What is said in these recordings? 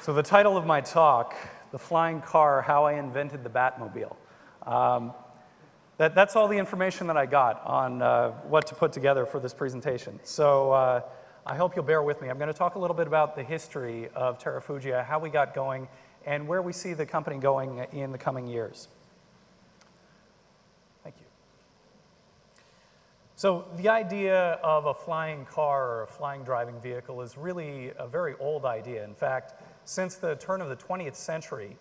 So the title of my talk, The Flying Car, How I Invented the Batmobile. That's all the information that I got on what to put together for this presentation. So I hope you'll bear with me. I'm going to talk a little bit about the history of Terrafugia, how we got going, and where we see the company going in the coming years. Thank you. So the idea of a flying car or a flying driving vehicle is really a very old idea. In fact, since the turn of the 20th century,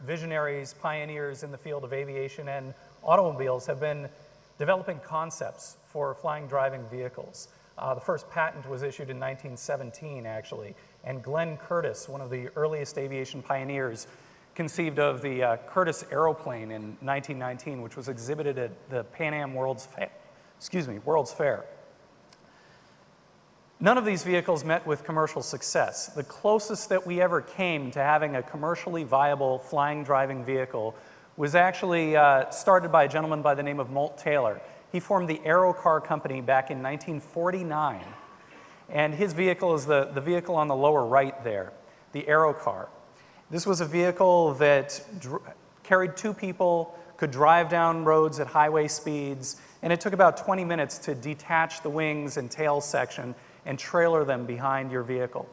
visionaries, pioneers in the field of aviation and automobiles have been developing concepts for flying driving vehicles. The first patent was issued in 1917, actually, and Glenn Curtiss, one of the earliest aviation pioneers, conceived of the Curtiss aeroplane in 1919, which was exhibited at the Pan Am World's Fair. None of these vehicles met with commercial success. The closest that we ever came to having a commercially viable flying driving vehicle was actually started by a gentleman by the name of Moult Taylor. He formed the Aero Car Company back in 1949, and his vehicle is the vehicle on the lower right there, the Aero Car. This was a vehicle that carried two people, could drive down roads at highway speeds, and it took about 20 minutes to detach the wings and tail section and trailer them behind your vehicle.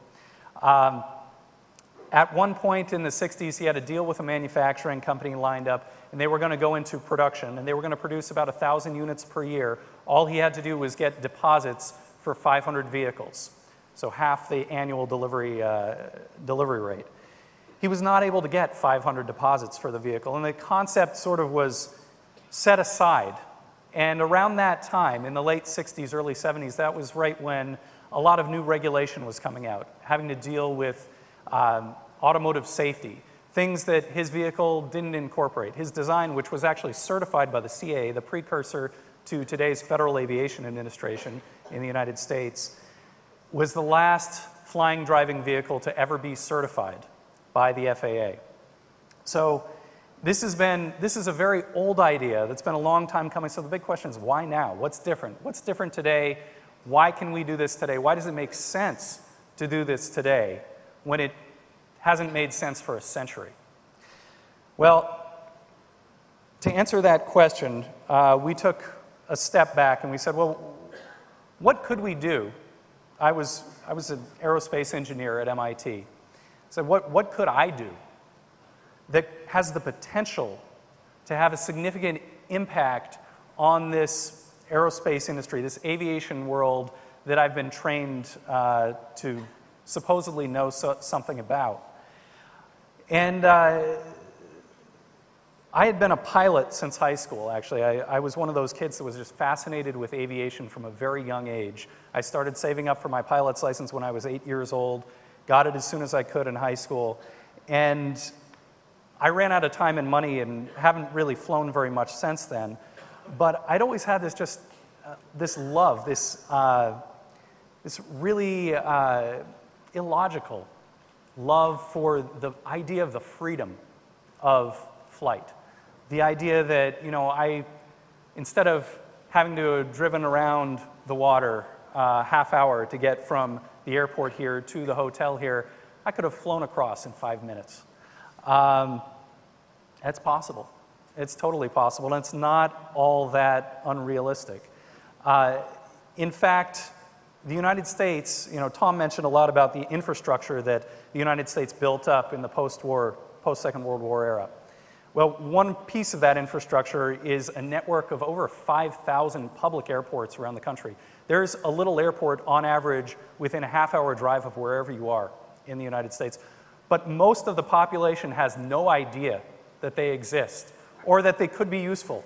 At one point in the 60s, he had a deal with a manufacturing company lined up, and they were going to go into production, and they were going to produce about 1,000 units per year. All he had to do was get deposits for 500 vehicles, so half the annual delivery rate. He was not able to get 500 deposits for the vehicle, and the concept sort of was set aside. And around that time, in the late 60s, early 70s, that was right when a lot of new regulation was coming out, having to deal with automotive safety, things that his vehicle didn't incorporate. His design, which was actually certified by the CAA, the precursor to today's Federal Aviation Administration in the United States, was the last flying driving vehicle to ever be certified by the FAA. So this is a very old idea that's been a long time coming. So the big question is, why now? What's different? What's different today? Why can we do this today? Why does it make sense to do this today when it hasn't made sense for a century? Well, to answer that question, we took a step back and we said, well, what could we do? I was an aerospace engineer at MIT. So what could I do that has the potential to have a significant impact on this aerospace industry, this aviation world that I've been trained to supposedly know something about? And I had been a pilot since high school, actually. I was one of those kids that was just fascinated with aviation from a very young age. I started saving up for my pilot's license when I was 8 years old, got it as soon as I could in high school, and I ran out of time and money and haven't really flown very much since then. But I'd always had this love, this really illogical love for the idea of the freedom of flight. The idea that, instead of having to have driven around the water half hour to get from the airport here to the hotel here, I could have flown across in 5 minutes. That's possible. It's totally possible, and it's not all that unrealistic. In fact, the United States, Tom mentioned a lot about the infrastructure that the United States built up in the post-Second World War era. Well, one piece of that infrastructure is a network of over 5,000 public airports around the country. There's a little airport on average within a half-hour drive of wherever you are in the United States. But most of the population has no idea that they exist or that they could be useful.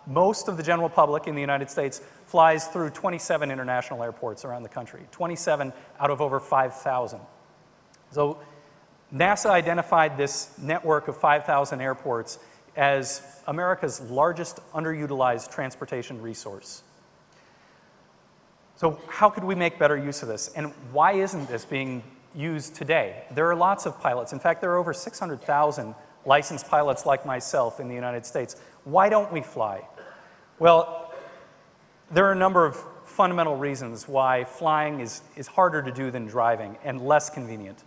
Most of the general public in the United States flies through 27 international airports around the country, 27 out of over 5,000. So NASA identified this network of 5,000 airports as America's largest underutilized transportation resource. So how could we make better use of this? And why isn't this being used today? There are lots of pilots. In fact, there are over 600,000 licensed pilots like myself in the United States. Why don't we fly? Well, there are a number of fundamental reasons why flying is harder to do than driving and less convenient.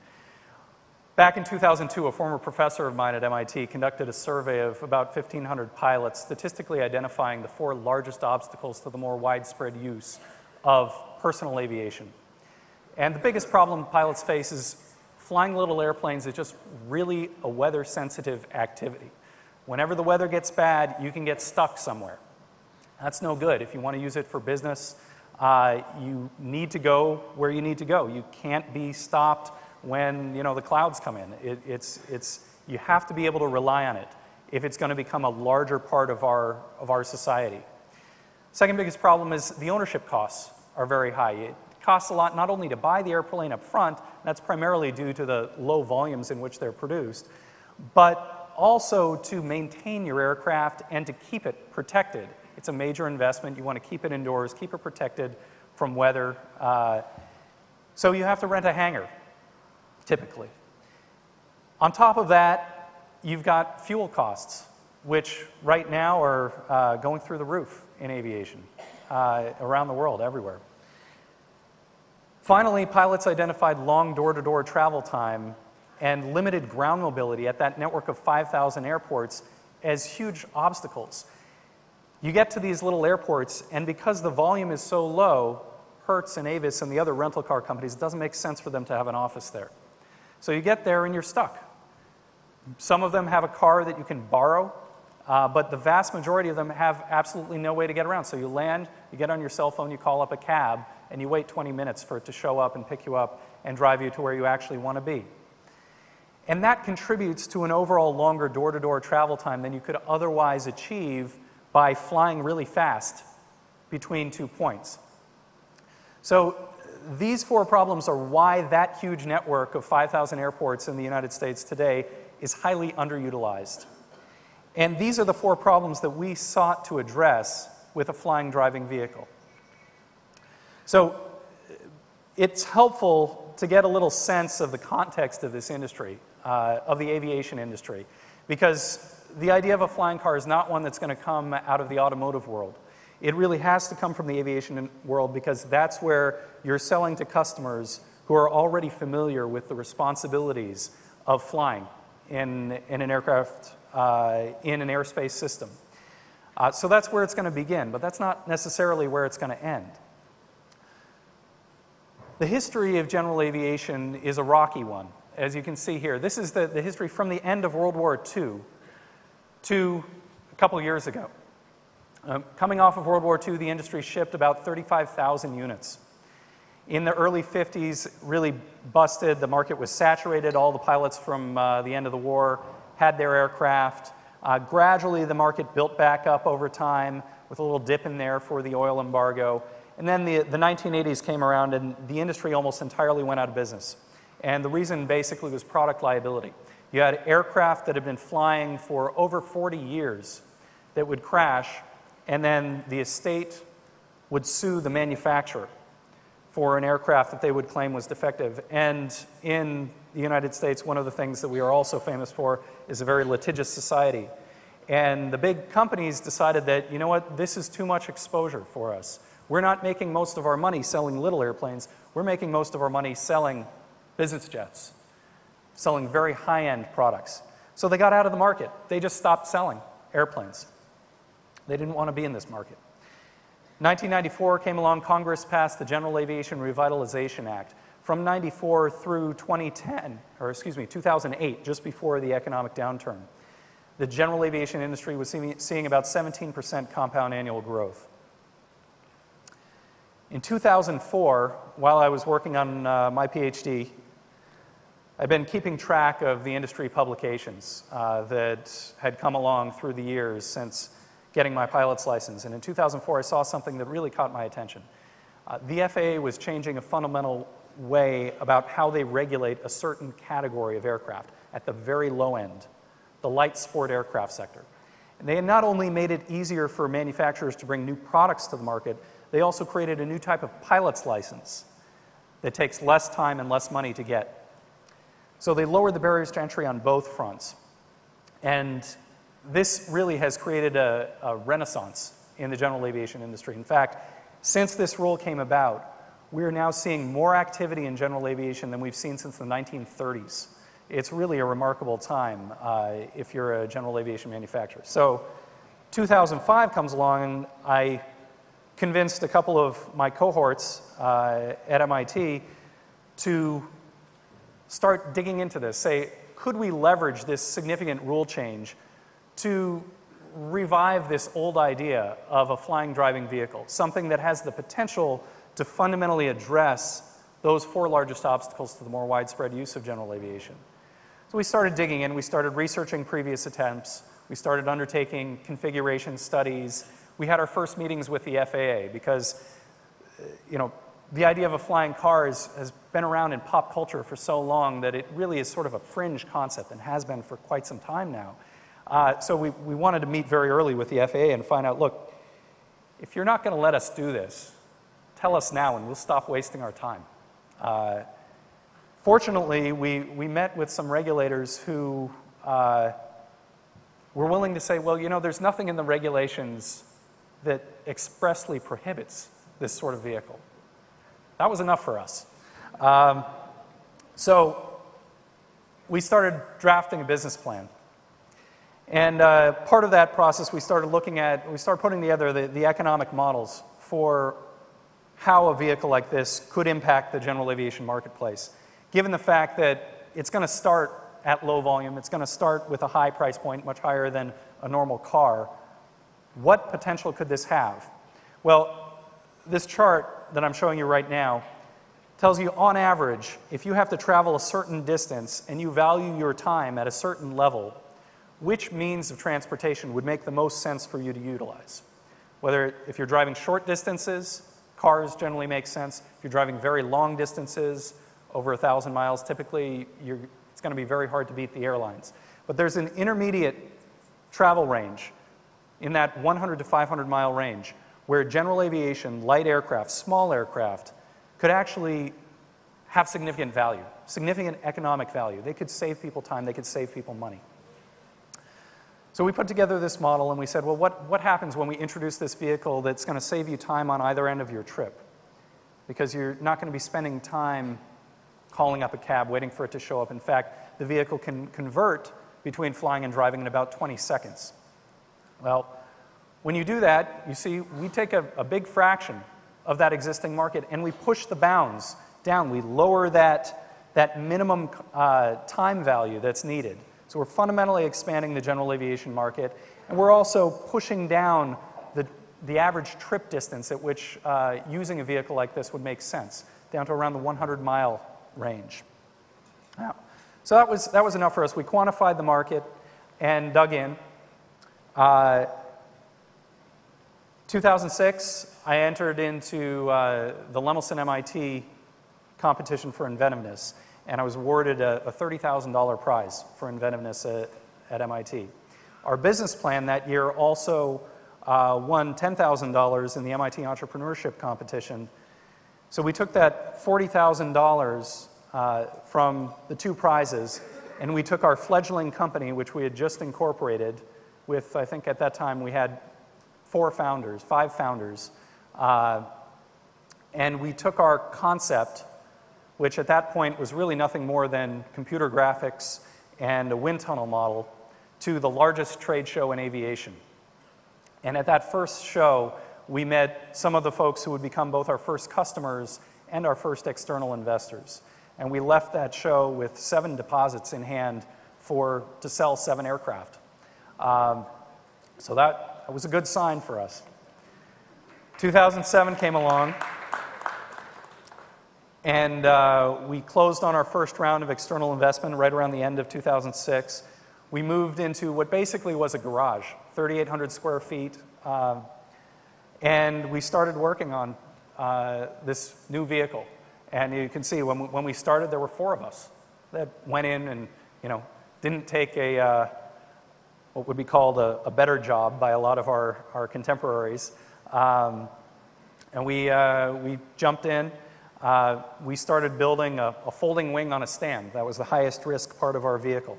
Back in 2002, a former professor of mine at MIT conducted a survey of about 1,500 pilots, statistically identifying the 4 largest obstacles to the more widespread use of personal aviation. And the biggest problem pilots face is flying little airplanes is just really a weather-sensitive activity. Whenever the weather gets bad, you can get stuck somewhere. That's no good. If you want to use it for business, you need to go where you need to go. You can't be stopped when the clouds come in. You have to be able to rely on it if it's going to become a larger part of our society. Second biggest problem is the ownership costs are very high. It costs a lot not only to buy the airplane up front, that's primarily due to the low volumes in which they're produced, but also to maintain your aircraft and to keep it protected. It's a major investment. You want to keep it indoors, keep it protected from weather. So you have to rent a hangar, typically. On top of that, you've got fuel costs, which right now are going through the roof in aviation, around the world, everywhere. Finally, pilots identified long door-to-door travel time and limited ground mobility at that network of 5,000 airports as huge obstacles. You get to these little airports, and because the volume is so low, Hertz and Avis and the other rental car companies, it doesn't make sense for them to have an office there. So you get there and you're stuck. Some of them have a car that you can borrow, but the vast majority of them have absolutely no way to get around. So you land, you get on your cell phone, you call up a cab, and you wait 20 minutes for it to show up and pick you up and drive you to where you actually want to be. And that contributes to an overall longer door-to-door travel time than you could otherwise achieve by flying really fast between 2 points. So these 4 problems are why that huge network of 5,000 airports in the United States today is highly underutilized. And these are the 4 problems that we sought to address with a flying driving vehicle. So it's helpful to get a little sense of the context of this industry, of the aviation industry, because the idea of a flying car is not one that's going to come out of the automotive world. It really has to come from the aviation world because that's where you're selling to customers who are already familiar with the responsibilities of flying in an aircraft, in an airspace system. So that's where it's going to begin, but that's not necessarily where it's going to end. The history of general aviation is a rocky one, as you can see here. This is the history from the end of World War II to a couple years ago. Coming off of World War II, the industry shipped about 35,000 units. In the early 50s, really busted. The market was saturated. All the pilots from the end of the war had their aircraft. Gradually, the market built back up over time with a little dip in there for the oil embargo. And then the 1980s came around and the industry almost entirely went out of business. And the reason basically was product liability. You had aircraft that had been flying for over 40 years that would crash, and then the estate would sue the manufacturer for an aircraft that they would claim was defective. And in the United States, one of the things that we are also famous for is a very litigious society. And the big companies decided that, you know what, this is too much exposure for us. We're not making most of our money selling little airplanes. We're making most of our money selling business jets, selling very high-end products. So they got out of the market. They just stopped selling airplanes. They didn't want to be in this market. 1994 came along. Congress passed the General Aviation Revitalization Act. From 94 through 2008, just before the economic downturn, the general aviation industry was seeing about 17% compound annual growth. In 2004, while I was working on my PhD, I've been keeping track of the industry publications that had come along through the years since getting my pilot's license. And in 2004, I saw something that really caught my attention. The FAA was changing a fundamental way about how they regulate a certain category of aircraft at the very low end, the light sport aircraft sector. And they had not only made it easier for manufacturers to bring new products to the market, they also created a new type of pilot's license that takes less time and less money to get. So they lowered the barriers to entry on both fronts. And this really has created a renaissance in the general aviation industry. In fact, since this rule came about, we are now seeing more activity in general aviation than we've seen since the 1930s. it's really a remarkable time if you're a general aviation manufacturer. So 2005 comes along, and I convinced a couple of my cohorts at MIT to start digging into this, say, could we leverage this significant rule change to revive this old idea of a flying driving vehicle, something that has the potential to fundamentally address those 4 largest obstacles to the more widespread use of general aviation. So we started digging in, we started researching previous attempts, we started undertaking configuration studies. We had our first meetings with the FAA because, the idea of a flying car has been around in pop culture for so long that it really is sort of a fringe concept and has been for quite some time now. So we wanted to meet very early with the FAA and find out, look, if you're not going to let us do this, tell us now and we'll stop wasting our time. Fortunately, we met with some regulators who were willing to say, well, there's nothing in the regulations that expressly prohibits this sort of vehicle. That was enough for us. So we started drafting a business plan. And part of that process, we started putting together the economic models for how a vehicle like this could impact the general aviation marketplace, given the fact that it's going to start at low volume, it's going to start with a high price point, much higher than a normal car. What potential could this have? Well, this chart that I'm showing you right now tells you, on average, if you have to travel a certain distance and you value your time at a certain level, which means of transportation would make the most sense for you to utilize? Whether if you're driving short distances, cars generally make sense. If you're driving very long distances, over 1,000 miles, typically it's going to be very hard to beat the airlines. But there's an intermediate travel range in that 100 to 500 mile range where general aviation, light aircraft, small aircraft could actually have significant value, significant economic value. They could save people time, they could save people money. So we put together this model and we said, well, what happens when we introduce this vehicle that's going to save you time on either end of your trip? Because you're not going to be spending time calling up a cab, waiting for it to show up. In fact, the vehicle can convert between flying and driving in about 20 seconds. Well, when you do that, you see, we take a big fraction of that existing market and we push the bounds down. We lower that minimum time value that's needed. So we're fundamentally expanding the general aviation market, and we're also pushing down the average trip distance at which using a vehicle like this would make sense, down to around the 100-mile range. Now, so that was enough for us. We quantified the market and dug in. 2006, I entered into the Lemelson-MIT competition for inventiveness, and I was awarded a $30,000 prize for inventiveness at MIT. Our business plan that year also won $10,000 in the MIT entrepreneurship competition. So we took that $40,000 from the 2 prizes, and we took our fledgling company, which we had just incorporated with, I think at that time we had 5 founders, and we took our concept, which at that point was really nothing more than computer graphics and a wind tunnel model, to the largest trade show in aviation. And at that first show, we met some of the folks who would become both our first customers and our first external investors. And we left that show with 7 deposits in hand to sell 7 aircraft. So that was a good sign for us. 2007 came along, and we closed on our first round of external investment right around the end of 2006. We moved into what basically was a garage, 3,800 square feet, and we started working on this new vehicle. And you can see when we started, there were 4 of us that went in and didn't take what would be called a better job by a lot of our contemporaries. And we jumped in. We started building a folding wing on a stand. That was the highest risk part of our vehicle.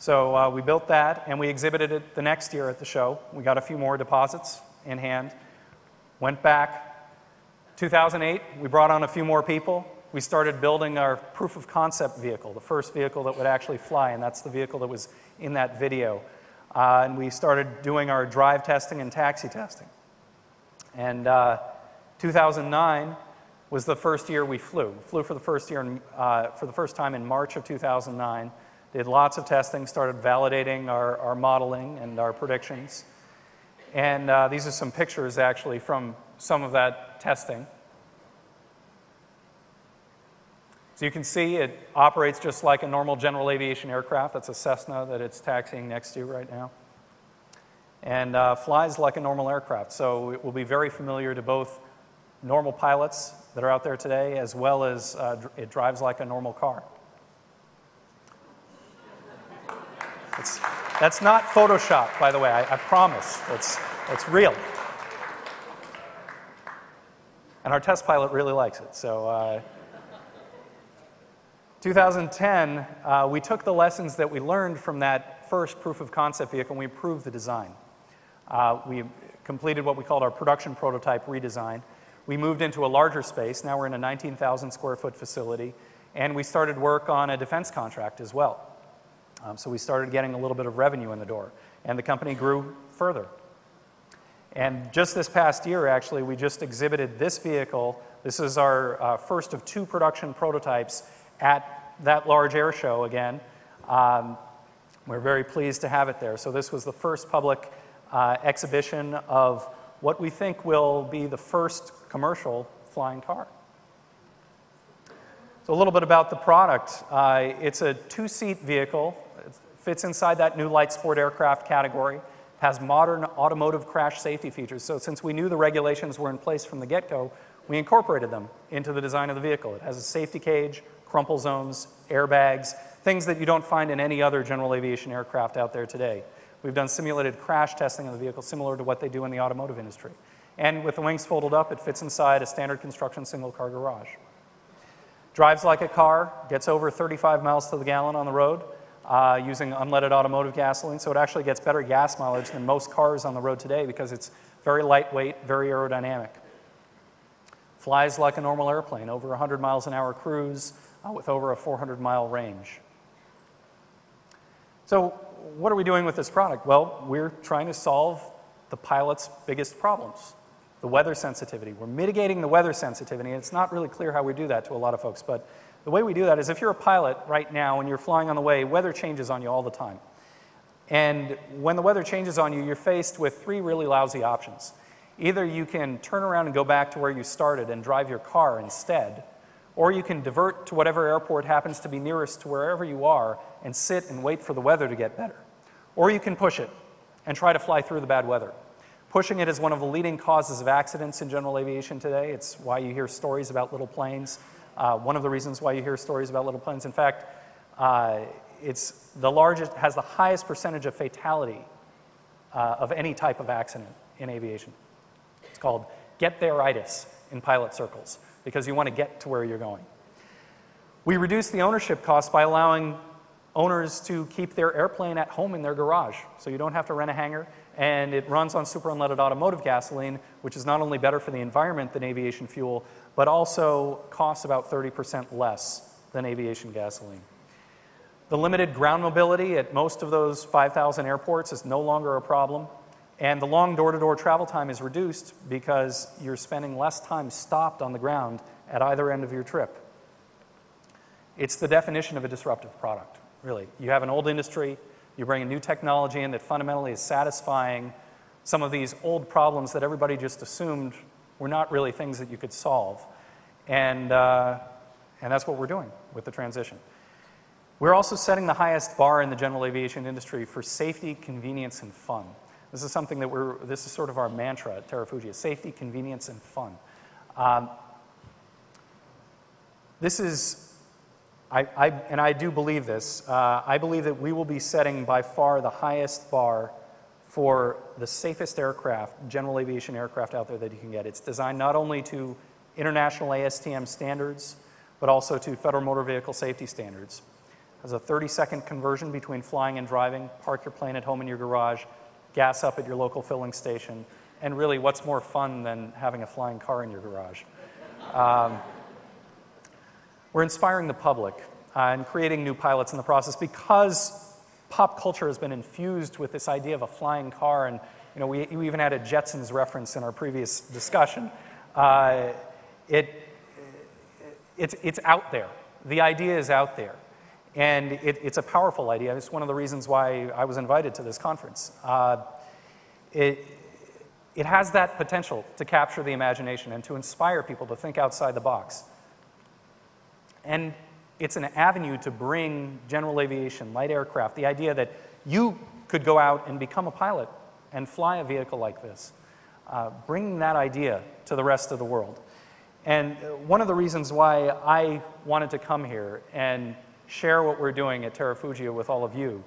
So we built that, and we exhibited it the next year at the show. We got a few more deposits in hand. Went back. 2008, we brought on a few more people. we started building our proof of concept vehicle, the first vehicle that would actually fly, and that's the vehicle that was in that video. And we started doing our drive testing and taxi testing. And 2009 was the first year we flew. Flew for the first year, for the first time in March of 2009. Did lots of testing, started validating our modeling and our predictions. And these are some pictures, actually, from some of that testing. So you can see it operates just like a normal general aviation aircraft. That's a Cessna that it's taxiing next to right now. And flies like a normal aircraft. So it will be very familiar to both normal pilots that are out there today, as well as it drives like a normal car. That's not Photoshop, by the way, I promise. It's real. And our test pilot really likes it. So 2010, we took the lessons that we learned from that first proof of concept vehicle and we improved the design. We completed what we called our production prototype redesign. We moved into a larger space. Now we're in a 19,000 square foot facility. And we started work on a defense contract as well. So we started getting a little bit of revenue in the door. And the company grew further. And just this past year, actually, we just exhibited this vehicle. This is our first of 2 production prototypes at that large air show again. We're very pleased to have it there. So this was the first public exhibition of what we think will be the first commercial flying car. So a little bit about the product. It's a 2-seat vehicle. It fits inside that new light sport aircraft category. Has modern automotive crash safety features. So since we knew the regulations were in place from the get-go, we incorporated them into the design of the vehicle. It has a safety cage, crumple zones, airbags, things that you don't find in any other general aviation aircraft out there today. We've done simulated crash testing of the vehicle similar to what they do in the automotive industry. And with the wings folded up, it fits inside a standard construction single-car garage. Drives like a car, gets over 35 miles to the gallon on the road using unleaded automotive gasoline, so it actually gets better gas mileage than most cars on the road today because it's very lightweight, very aerodynamic. Flies like a normal airplane, over 100 miles an hour cruise with over a 400-mile range. So what are we doing with this product? Well, we're trying to solve the pilot's biggest problems, the weather sensitivity. We're mitigating the weather sensitivity, and it's not really clear how we do that to a lot of folks, but the way we do that is if you're a pilot right now and you're flying on the way, weather changes on you all the time. And when the weather changes on you, you're faced with 3 really lousy options. Either you can turn around and go back to where you started and drive your car instead, or you can divert to whatever airport happens to be nearest to wherever you are and sit and wait for the weather to get better. Or you can push it and try to fly through the bad weather. Pushing it is one of the leading causes of accidents in general aviation today. It's why you hear stories about little planes. One of the reasons why you hear stories about little planes. In fact, it's the largest, has the highest percentage of fatality of any type of accident in aviation. It's called get there-itis in pilot circles because you want to get to where you're going. We reduce the ownership cost by allowing owners to keep their airplane at home in their garage, so you don't have to rent a hangar, and it runs on super unleaded automotive gasoline, which is not only better for the environment than aviation fuel, but also costs about 30% less than aviation gasoline. The limited ground mobility at most of those 5,000 airports is no longer a problem, and the long door-to-door travel time is reduced because you're spending less time stopped on the ground at either end of your trip. It's the definition of a disruptive product, really. You have an old industry, you bring a new technology in that fundamentally is satisfying some of these old problems that everybody just assumed were not really things that you could solve. And that's what we're doing with the transition. We're also setting the highest bar in the general aviation industry for safety, convenience, and fun. This is something that this is sort of our mantra at Terrafugia, safety, convenience, and fun. This is, and I do believe this, I believe that we will be setting by far the highest bar for the safest aircraft, general aviation aircraft out there that you can get. It's designed not only to international ASTM standards, but also to Federal Motor Vehicle Safety Standards. It has a 30-second conversion between flying and driving, park your plane at home in your garage, gas up at your local filling station, and really what's more fun than having a flying car in your garage? We're inspiring the public and creating new pilots in the process because pop culture has been infused with this idea of a flying car, and we even had a Jetsons reference in our previous discussion. It's out there. The idea is out there, and it's a powerful idea. It's one of the reasons why I was invited to this conference. It has that potential to capture the imagination and to inspire people to think outside the box. And it's an avenue to bring general aviation, light aircraft, the idea that you could go out and become a pilot and fly a vehicle like this, bringing that idea to the rest of the world. And one of the reasons why I wanted to come here and share what we're doing at Terrafugia with all of you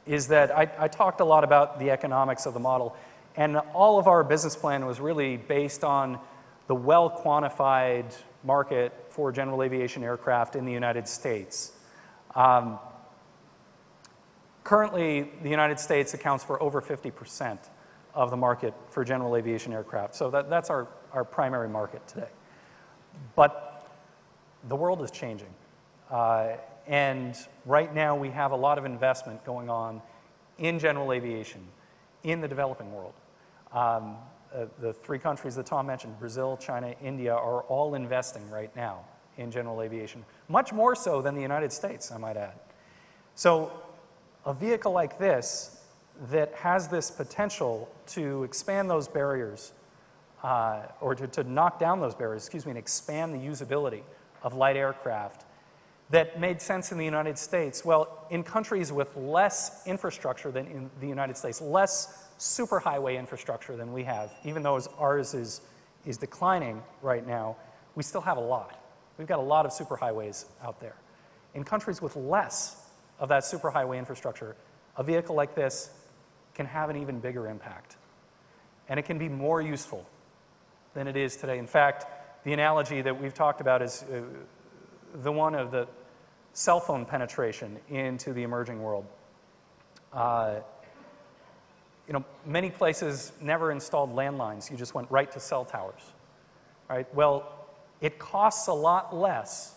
is that I talked a lot about the economics of the model, and all of our business plan was really based on the well-quantified market for general aviation aircraft in the United States. Currently, the United States accounts for over 50% of the market for general aviation aircraft. So that's our primary market today. But the world is changing. And right now, we have a lot of investment going on in general aviation in the developing world. The three countries that Tom mentioned, Brazil, China, India, are all investing right now in general aviation, much more so than the United States, I might add. So a vehicle like this that has this potential to expand those barriers, or to knock down those barriers, and expand the usability of light aircraft that made sense in the United States. Well, in countries with less infrastructure than in the United States, less superhighway infrastructure than we have, even though ours is declining right now, we still have a lot. We've got a lot of superhighways out there. In countries with less of that superhighway infrastructure, a vehicle like this can have an even bigger impact. And it can be more useful than it is today. In fact, the analogy that we've talked about is the one of the cell phone penetration into the emerging world. Many places never installed landlines. You just went right to cell towers, right? Well, it costs a lot less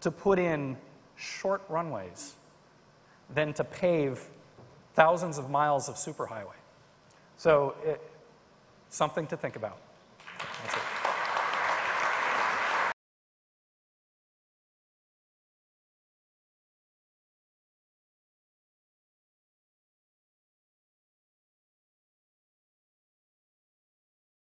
to put in short runways than to pave thousands of miles of superhighway. So, something to think about.